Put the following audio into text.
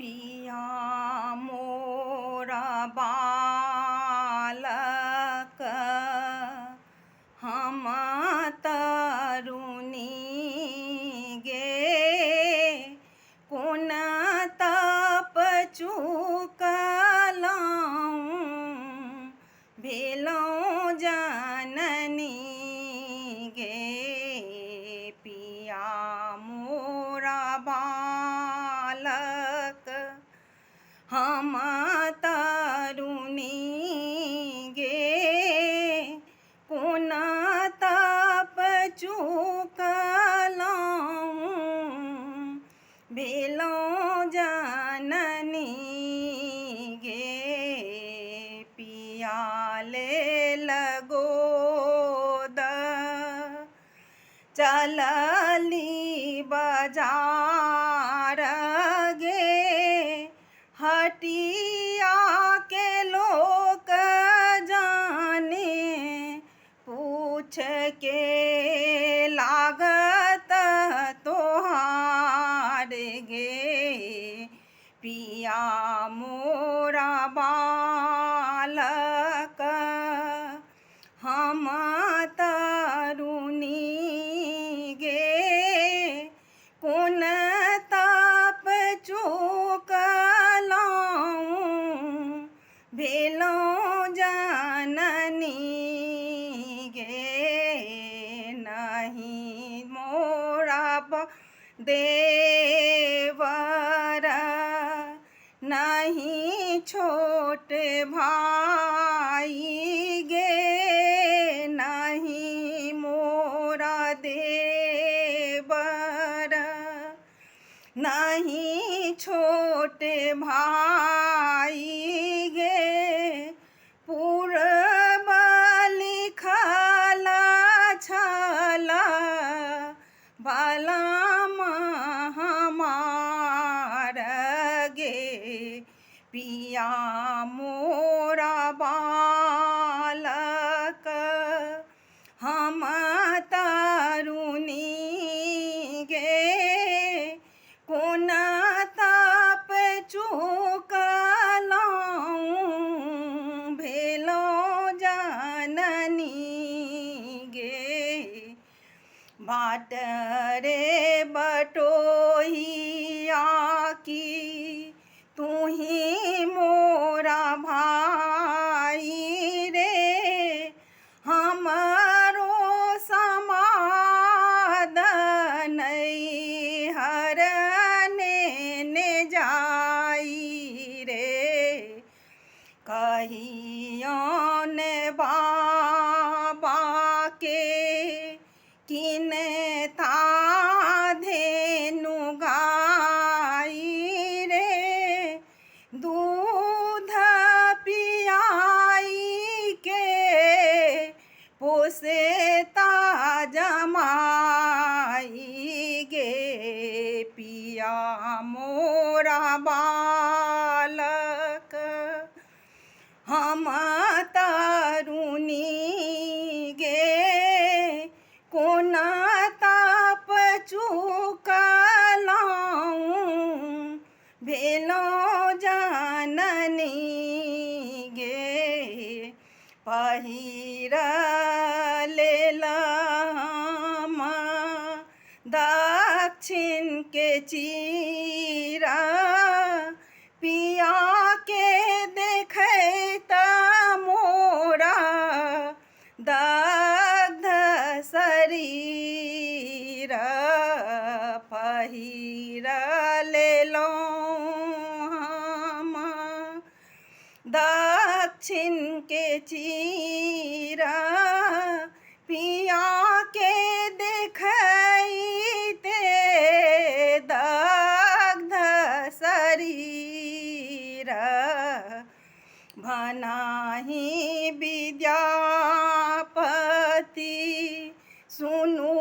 पिया मोरा बालक हम तरुणी गे कोन तप चुकलहुँ भेलहुँ जननी गे पिया मोरा बालक हम तरुणी गे कोन तप चुकलहुँ भेलहुँ जननी गे पिया लेल गोद चलली बाजार गे हटिया के लोक जाने पूछ के लागत तोहार गे पिया मोरा बालक हम तरुणी गे कोन तप चुकलहुँ भेलहुँ जननी गे नहीं मोरा देवर नहीं छोट भाई गे नहीं मोरा देवर नहीं छोट भाई गे पूर्व लिखल छल भला हमार गे पिया मोरा बालक हम तरुणी गे कोन तप चुकलहुँ भेलहुँ जननी गे बाट रे बटोहिया की तुही मोरा भाई रे हमारो समाद नैहर ने जाई रे कहियौन बाबा के किने था धेनु गाई रे दूध पियाई के पोसे जमाई गे पिया मोरा बालक हम तरुणी गे कोन तप चुकलहुँ भेलहुँ जननी गे पहिर लेलम दक्षिण के चीरा पिया के देखैत मोरा दग्ध शरीर पहिर लेलहुँ हम दक्षिण के चीरा पिया के देखैते दग्ध शरीर भनाहि विद्यापति सुनु